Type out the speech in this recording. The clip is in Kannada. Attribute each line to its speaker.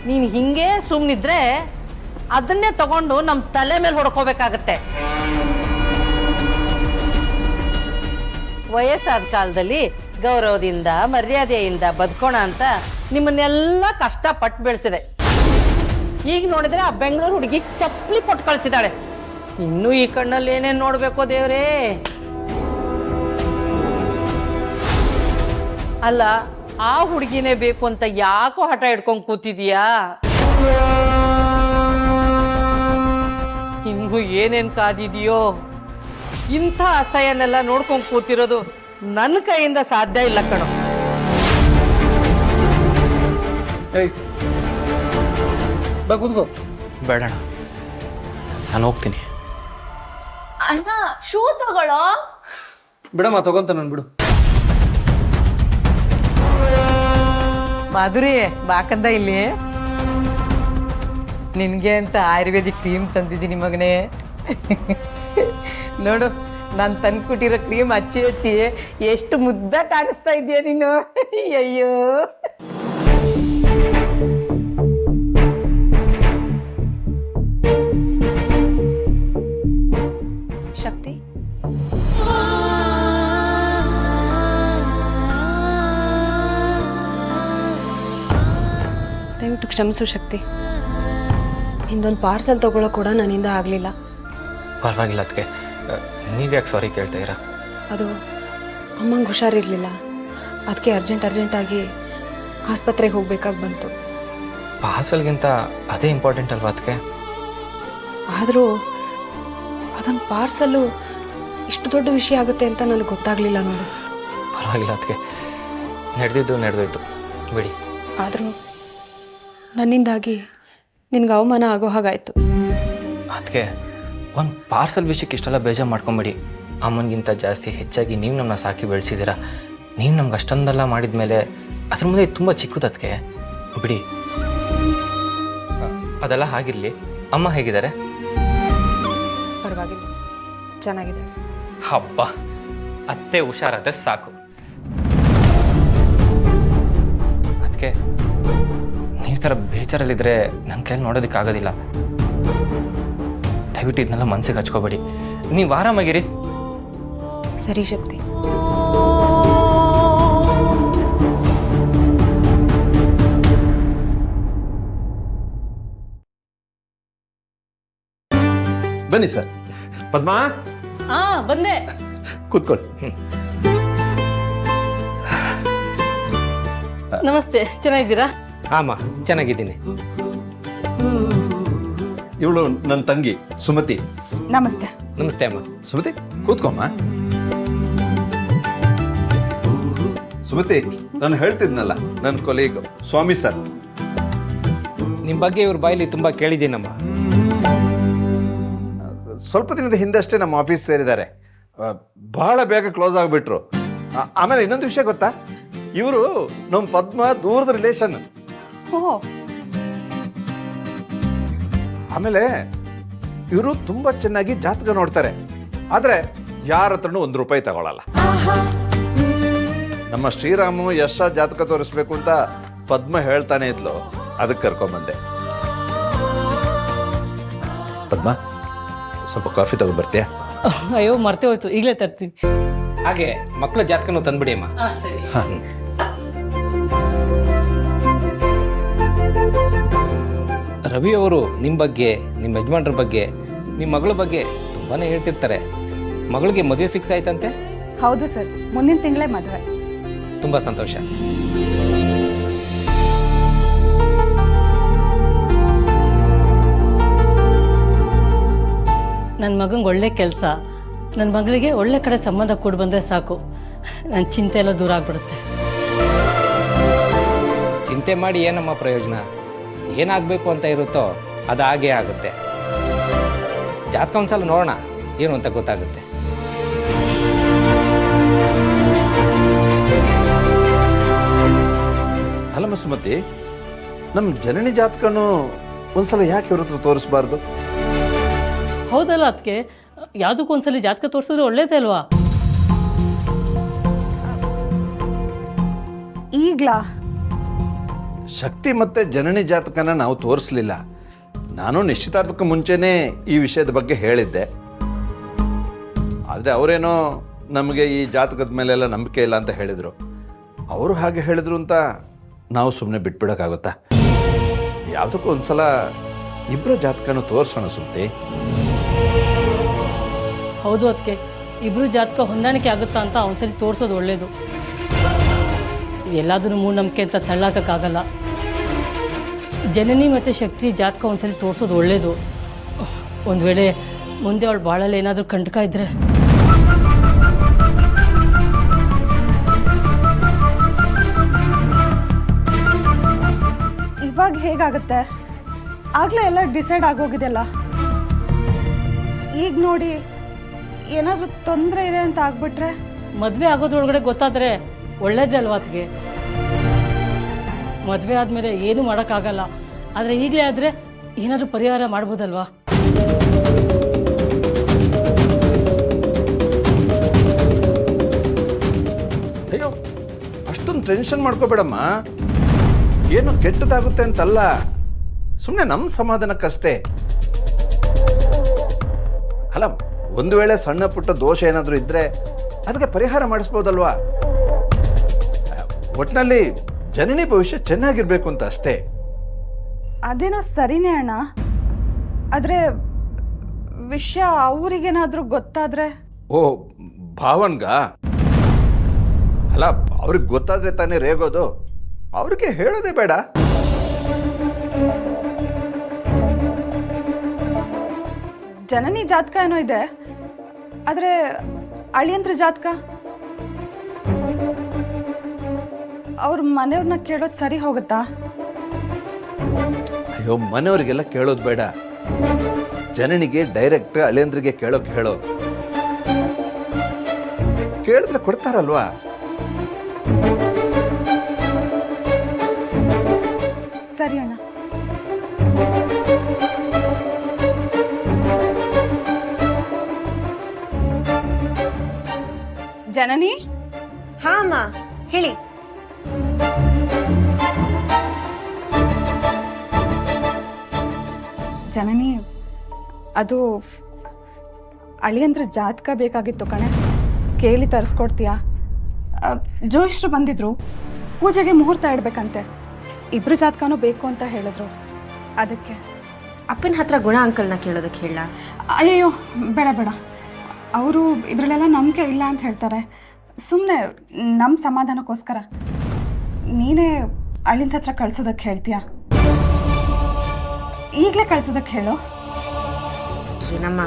Speaker 1: ನೀನು ಹಿಂಗೆ ಸುಮ್ಮನಿದ್ರೆ ಅದನ್ನೇ ತಗೊಂಡು ನಮ್ಮ ತಲೆ ಮೇಲೆ ಹೊಡ್ಕೋಬೇಕಾಗತ್ತೆ. ವಯಸ್ಸಾದ ಕಾಲದಲ್ಲಿ ಗೌರವದಿಂದ ಮರ್ಯಾದೆಯಿಂದ ಬದುಕೋಣ ಅಂತ ನಿಮ್ಮನ್ನೆಲ್ಲ ಕಷ್ಟಪಟ್ಟು ಬೆಳೆಸಿದೆ. ಈಗ ನೋಡಿದ್ರೆ ಆ ಬೆಂಗಳೂರು ಹುಡುಗಿ ಚಪ್ಪಲಿ ಕೊಟ್ಟು ಕಳಿಸಿದಾಳೆ. ಇನ್ನೂ ಈ ಕಣ್ಣಲ್ಲಿ ಏನೇನು ನೋಡ್ಬೇಕೋ ದೇವ್ರೇ. ಅಲ್ಲ, ಆ ಹುಡುಗಿನೇ ಬೇಕು ಅಂತ ಯಾಕೋ ಹಠ ಹಿಡ್ಕೊಂಡು ಕೂತಿದೀಯಾ? ಇನ್ನು ಏನೇನ್ ಕಾದಿದೆಯೋ. ಇಂಥ ಅಸಹ್ಯನೆಲ್ಲ ನೋಡ್ಕೊಂಡು ಕೂತಿರೋದು ನನ್ನ ಕೈಯಿಂದ ಸಾಧ್ಯ ಇಲ್ಲ ಕಣೋ.
Speaker 2: ಬಾ ಕೂತ್ಕೋ.
Speaker 3: ಬೇಡಣ, ನಾನು ಹೋಗ್ತೀನಿ.
Speaker 4: ಅಣ್ಣ ಶೂ ತಗೊಳ್ಳೋ.
Speaker 2: ಬಿಡಮ್ಮ, ತಗೊಂತ ನಾನು ಬಿಡು.
Speaker 1: ಮಾಧುರಿ ಬಾಕಂದ ಇಲ್ಲಿ ನಿನ್ಗೆ ಅಂತ ಆಯುರ್ವೇದಿಕ್ ಕ್ರೀಮ್ ತಂದಿದ್ದೀನಿ ಮಗನೇ. ನೋಡು, ನಾನು ತಂದ್ಕೊಟ್ಟಿರೋ ಕ್ರೀಮ್ ಹಚ್ಚಿ ಹಚ್ಚಿ ಎಷ್ಟು ಮುದ್ದ ಕಾಣಿಸ್ತಾ ಇದೆಯಾ ನೀನು. ಅಯ್ಯೋ,
Speaker 4: ಶಕ್ತಿ, ದಯವಿಟ್ಟು ಕ್ಷಮಿಸು ಶಕ್ತಿ. ನಿಂದೊಂದು ಪಾರ್ಸಲ್ ತಗೊಳ್ಳೋ ಕೂಡ ನನ್ನಿಂದ ಆಗಲಿಲ್ಲ.
Speaker 3: ಪರವಾಗಿಲ್ಲ ಅದಕ್ಕೆ, ನೀವ್ಯಾಕೆ ಸಾರಿ ಕೇಳ್ತಾ ಇರಾ?
Speaker 4: ಅದು ಅಮ್ಮಂಗೆ ಹುಷಾರಿರಲಿಲ್ಲ, ಅದಕ್ಕೆ ಅರ್ಜೆಂಟಾಗಿ ಆಸ್ಪತ್ರೆಗೆ ಹೋಗ್ಬೇಕಾಗಿ ಬಂತು.
Speaker 3: ಪಾರ್ಸಲ್ಗಿಂತ ಅದೇ ಇಂಪಾರ್ಟೆಂಟ್ ಅಲ್ವಾ ಅದಕ್ಕೆ?
Speaker 4: ಆದರೂ ಅದೊಂದು ಪಾರ್ಸಲ್ಲು ಇಷ್ಟು ದೊಡ್ಡ ವಿಷಯ ಆಗುತ್ತೆ ಅಂತ ನನಗೆ ಗೊತ್ತಾಗಲಿಲ್ಲ ನೋಡು.
Speaker 3: ಪರವಾಗಿಲ್ಲ ಅದಕ್ಕೆ, ನಡೆದಿದ್ದು ಬಿಡಿ.
Speaker 4: ಆದರೂ ನನ್ನಿಂದಾಗಿ ನಿನ್ಗೆ ಅವಮಾನ ಆಗೋ ಹಾಗಾಯಿತು.
Speaker 3: ಅದಕ್ಕೆ ಒಂದು ಪಾರ್ಸಲ್ ವಿಷಯಕ್ಕೆ ಇಷ್ಟೆಲ್ಲ ಬೇಜಾರು ಮಾಡ್ಕೊಂಬಿಡಿ. ಅಮ್ಮನಿಗಿಂತ ಜಾಸ್ತಿ ಹೆಚ್ಚಾಗಿ ನೀವು ನಮ್ಮನ್ನ ಸಾಕಿ ಬೆಳೆಸಿದ್ದೀರಾ. ನೀವು ನಮ್ಗೆ ಅಷ್ಟೊಂದೆಲ್ಲ ಮಾಡಿದ ಮೇಲೆ ಅದ್ರ ಮುಂದೆ ತುಂಬ ಚಿಕ್ಕದು ಅದಕ್ಕೆ ಬಿಡಿ. ಅದೆಲ್ಲ ಆಗಿರಲಿ, ಅಮ್ಮ ಹೇಗಿದ್ದಾರೆ?
Speaker 4: ಪರವಾಗಿಲ್ಲ, ಚೆನ್ನಾಗಿದೆ.
Speaker 3: ಹಬ್ಬ, ಅತ್ತೆ ಹುಷಾರಾದ್ರೆ ಸಾಕು. ಅದಕ್ಕೆ ನೀವು ಥರ ಬೇಜಾರಲ್ಲಿದ್ದರೆ ನನ್ನ ಕೈಯಲ್ಲಿ ನೋಡೋದಕ್ಕಾಗೋದಿಲ್ಲ. ದಯವಿಟ್ಟು ಇದನ್ನೆಲ್ಲ ಮನಸ್ಸಿಗೆ ಹಚ್ಕೋಬೇಡಿ. ನೀವು ಆರಾಮಾಗಿರಿ.
Speaker 4: ಸರಿ ಶಕ್ತಿ.
Speaker 5: ಬನ್ನಿ ಸರ್. ಪದ್ಮಾ,
Speaker 1: ಬಂದೆ.
Speaker 5: ಕೂತ್ಕೊಳ್ಳಿ.
Speaker 1: ನಮಸ್ತೆ, ಚೆನ್ನಾಗಿದ್ದೀರಾ?
Speaker 2: ಆಮ, ಚೆನ್ನಾಗಿದ್ದೀನಿ.
Speaker 5: ಇವಳು ನನ್ನ ತಂಗಿ ಸುಮತಿ.
Speaker 4: ನಮಸ್ತೆ.
Speaker 2: ನಮಸ್ತೆ ಅಮ್ಮ.
Speaker 5: ಸುಮತಿ, ಕೂತ್ಕೊಮ್ಮ. ಸುಮತಿ, ನಾನು ಹೇಳ್ತಿದ್ನಲ್ಲ, ನನ್ನ ಕೊಲೀಗ್ ಸ್ವಾಮಿ ಸರ್.
Speaker 2: ನಿಮ್ಮ ಬಗ್ಗೆ ಇವ್ರ ಬಾಯಲ್ಲಿ ತುಂಬ ಕೇಳಿದ್ದೀನಮ್ಮ.
Speaker 5: ಸ್ವಲ್ಪ ದಿನದ ಹಿಂದಷ್ಟೇ ನಮ್ಮ ಆಫೀಸ್ ಸೇರಿದ್ದಾರೆ. ಬಹಳ ಬೇಗ ಕ್ಲೋಸ್ ಆಗಿಬಿಟ್ರು. ಆಮೇಲೆ ಇನ್ನೊಂದು ವಿಷಯ ಗೊತ್ತಾ, ಇವರು ನಮ್ಮ ಪದ್ಮ ದೂರದ ರಿಲೇಷನ್. ಆಮೇಲೆ ಇವರು ತುಂಬಾ ಚೆನ್ನಾಗಿ ಜಾತಕ ನೋಡ್ತಾರೆ, ಆದ್ರೆ ಯಾರ ಹತ್ರನೂ ₹1 ತಗೊಳ್ಳಲ್ಲ. ನಮ್ಮ ಶ್ರೀರಾಮು ಯಶ ಜಾತಕ ತೋರಿಸ್ಬೇಕು ಅಂತ ಪದ್ಮ ಹೇಳ್ತಾನೆ ಇದ್ಲು, ಅದಕ್ಕೆ ಕರ್ಕೊಂಬಂದೆ. ಪದ್ಮ, ಸ್ವಲ್ಪ ಕಾಫಿ ತಗೊಂಡ್ಬರ್ತೀಯಾ?
Speaker 1: ಅಯ್ಯೋ, ಮರ್ತೇ ಹೋಯ್ತು, ಈಗಲೇ ತರ್ತೀನಿ.
Speaker 2: ಹಾಗೆ ಮಕ್ಕಳ ಜಾತಕನೂ ತಂದ್ಬಿಡಿ ಅಮ್ಮ.
Speaker 1: ಸರಿ.
Speaker 2: ರವಿ ಅವರು ನಿಮ್ಮ ಬಗ್ಗೆ, ನಿಮ್ಮ ಯಜಮಾನ್ರ ಬಗ್ಗೆ, ನಿಮ್ಮ ಮಗಳ ಬಗ್ಗೆ ತುಂಬಾನೇ ಹೇಳ್ತಿರ್ತಾರೆ. ಮಗಳಿಗೆ ಮದುವೆ ಫಿಕ್ಸ್ ಆಯ್ತಂತೆ?
Speaker 6: ಹೌದು ಸರ್, ಮುಂದಿನ ತಿಂಗಳೇ ಮದುವೆ.
Speaker 2: ತುಂಬ ಸಂತೋಷ.
Speaker 1: ನನ್ನ ಮಗಂಗೆ ಒಳ್ಳೆ ಕೆಲಸ, ನನ್ನ ಮಗಳಿಗೆ ಒಳ್ಳೆ ಕಡೆ ಸಂಬಂಧ ಕೊಡು ಬಂದರೆ ಸಾಕು, ನನ್ನ ಚಿಂತೆ ಎಲ್ಲ ದೂರ ಆಗ್ಬಿಡುತ್ತೆ.
Speaker 2: ಚಿಂತೆ ಮಾಡಿ ಏನಮ್ಮ ಪ್ರಯೋಜನ? ಏನಾಗಬೇಕು ಅಂತ ಇರುತ್ತೋ ಅದು ಹಾಗೇ ಆಗುತ್ತೆ. ಜಾತಕ ಒಂದ್ಸಲ ನೋಡೋಣ, ಏನು ಅಂತ ಗೊತ್ತಾಗುತ್ತೆ.
Speaker 5: ಅಲ್ಲಮ್ಮ ಸುಮತಿ, ನಮ್ಮ ಜನನಿ ಜಾತಕನು ಒಂದ್ಸಲ ಯಾಕೆ ಇವ್ರ ಹತ್ರ ತೋರಿಸ್ಬಾರ್ದು?
Speaker 1: ಹೌದಲ್ಲ ಅದಕ್ಕೆ, ಯಾವುದಕ್ಕೊಂದ್ಸಲಿ ಜಾತಕ ತೋರಿಸಿದ್ರೆ ಒಳ್ಳೇದೇ ಅಲ್ವಾ?
Speaker 6: ಈಗ್ಲಾ?
Speaker 5: ಶಕ್ತಿ ಮತ್ತು ಜನನಿ ಜಾತಕನ ನಾವು ತೋರಿಸ್ಲಿಲ್ಲ. ನಾನು ನಿಶ್ಚಿತಾರ್ಥಕ್ಕೆ ಮುಂಚೆನೇ ಈ ವಿಷಯದ ಬಗ್ಗೆ ಹೇಳಿದ್ದೆ. ಆದರೆ ಅವರೇನೋ ನಮಗೆ ಈ ಜಾತಕದ ಮೇಲೆಲ್ಲ ನಂಬಿಕೆ ಇಲ್ಲ ಅಂತ ಹೇಳಿದರು. ಅವರು ಹಾಗೆ ಹೇಳಿದ್ರು ಅಂತ ನಾವು ಸುಮ್ಮನೆ ಬಿಟ್ಬಿಡೋಕ್ಕಾಗುತ್ತಾ? ಯಾವುದಕ್ಕೂ ಒಂದ್ಸಲ ಇಬ್ಬರ ಜಾತಕನೂ ತೋರಿಸೋಣ ಸುಮ್ತಿ.
Speaker 7: ಹೌದು, ಅದಕ್ಕೆ ಇಬ್ರು ಜಾತಕ ಹೊಂದಾಣಿಕೆ ಆಗುತ್ತಾ ಅಂತ ಒಂದ್ಸರಿ ತೋರಿಸೋದು ಒಳ್ಳೇದು. ಎಲ್ಲಾದ್ರೂ ಮೂಢನಂಬಿಕೆ ಅಂತ ತಳ್ಳಾಕಕ್ಕಾಗಲ್ಲ. ಜನನಿ ಮತ್ತು ಶಕ್ತಿ ಜಾತಕ ಒಂದ್ಸರಿ ತೋರಿಸೋದು ಒಳ್ಳೇದು. ಒಂದು ವೇಳೆ ಮುಂದೆ ಅವಳು ಬಾಳಲ್ಲಿ ಏನಾದರೂ ಕಂಟಕ ಇದ್ರೆ
Speaker 6: ಇವಾಗ ಹೇಗಾಗುತ್ತೆ? ಆಗಲೇ ಎಲ್ಲ ಡಿಸೈಡ್ ಆಗೋಗಿದೆಯಲ್ಲ. ಈಗ ನೋಡಿ ಏನಾದರೂ ತೊಂದರೆ ಇದೆ ಅಂತ ಆಗ್ಬಿಟ್ರೆ?
Speaker 7: ಮದುವೆ ಆಗೋದ್ರೊಳಗಡೆ ಗೊತ್ತಾದರೆ ಒಳ್ಳೇದೇ ಅಲ್ವಾ ಅದಕ್ಕೆ? ಮದುವೆ ಆದಮೇಲೆ ಏನೂ ಮಾಡೋಕ್ಕಾಗಲ್ಲ. ಆದರೆ ಈಗಲೇ ಆದರೆ ಏನಾದರೂ ಪರಿಹಾರ ಮಾಡ್ಬೋದಲ್ವಾ?
Speaker 5: ಅಯ್ಯೋ, ಅಷ್ಟೊಂದು ಟೆನ್ಷನ್ ಮಾಡ್ಕೋಬೇಡಮ್ಮ. ಏನು ಕೆಟ್ಟದಾಗುತ್ತೆ ಅಂತಲ್ಲ, ಸುಮ್ಮನೆ ನಮ್ಮ ಸಮಾಧಾನಕ್ಕಷ್ಟೇ. ಅಲ್ಲ, ಒಂದು ವೇಳೆ ಸಣ್ಣ ಪುಟ್ಟ ದೋಷ ಏನಾದರೂ ಇದ್ದರೆ ಅದಕ್ಕೆ ಪರಿಹಾರ ಮಾಡಿಸ್ಬೋದಲ್ವಾ? ಒಟ್ಟಿನಲ್ಲಿ ಜನನಿ ಭವಿಷ್ಯ ಚೆನ್ನಾಗಿರ್ಬೇಕು ಅಂತ ಅಷ್ಟೇ.
Speaker 6: ಅದೇನೋ ಸರಿನೇ ಅಣ್ಣ. ಆದರೆ ವಿಷಯ ಅವರಿಗೇನಾದರೂ ಗೊತ್ತಾದರೆ?
Speaker 5: ಓ, ಭಾವನ್ಗ? ಅಲ್ಲ, ಅವ್ರಿಗೆ ಗೊತ್ತಾದರೆ ತಾನೇ ರೇಗೋದು. ಅವ್ರಿಗೆ ಹೇಳೋದೇ ಬೇಡ.
Speaker 6: ಜನನಿ ಜಾತಕ ಏನೋ ಇದೆ, ಆದರೆ ಅಳಿಯಂದ್ರ ಜಾತಕ ಅವ್ರ ಮನೆಯವ್ರನ್ನ ಕೇಳೋದು ಸರಿ ಹೋಗುತ್ತಾ?
Speaker 5: ಅಯ್ಯೋ, ಮನೆಯವರಿಗೆಲ್ಲ ಕೇಳೋದು ಬೇಡ. ಜನನಿಗೆ ಡೈರೆಕ್ಟ್ ಅಳಿಯಂದ್ರಿಗೆ ಕೇಳೋಕೆ ಹೇಳೋ. ಕೇಳಿದ್ರೆ ಕೊಡ್ತಾರಲ್ವಾ?
Speaker 6: ಸರಿ ಅಣ್ಣ. ಜನನಿ?
Speaker 4: ಹಾ ಅಮ್ಮ, ಹೇಳಿ.
Speaker 6: ಜನನಿ, ಅದು ಅಳಿಯಂದ್ರ ಜಾತಕ ಬೇಕಾಗಿತ್ತು ಕಣೆ. ಕೇಳಿ ತರಿಸ್ಕೊಡ್ತೀಯಾ? ಜೋಯಿಷ್ಟ್ರು ಬಂದಿದ್ರು, ಪೂಜೆಗೆ ಮುಹೂರ್ತ ಇಡಬೇಕಂತೆ. ಇಬ್ರು ಜಾತಕನೂ ಬೇಕು ಅಂತ ಹೇಳಿದ್ರು. ಅದಕ್ಕೆ
Speaker 4: ಅಪ್ಪನ ಹತ್ರ ಗುಣ ಅಂಕಲ್ನ ಕೇಳೋದಕ್ಕೆ ಹೇಳ.
Speaker 6: ಅಯ್ಯಯ್ಯೋ, ಬೇಡ ಬೇಡ. ಅವರು ಇದರಲ್ಲೆಲ್ಲ ನಂಬಿಕೆ ಇಲ್ಲ ಅಂತ ಹೇಳ್ತಾರೆ. ಸುಮ್ಮನೆ ನಮ್ಮ ಸಮಾಧಾನಕ್ಕೋಸ್ಕರ ನೀನೇ ಅಳಿಂದ ಹತ್ರ ಕಳ್ಸೋದಕ್ಕೆ ಹೇಳ್ತೀಯಾ? ಈಗಲೇ ಕಳ್ಸೋದಕ್ಕೆ ಹೇಳು.
Speaker 4: ಏನಮ್ಮ,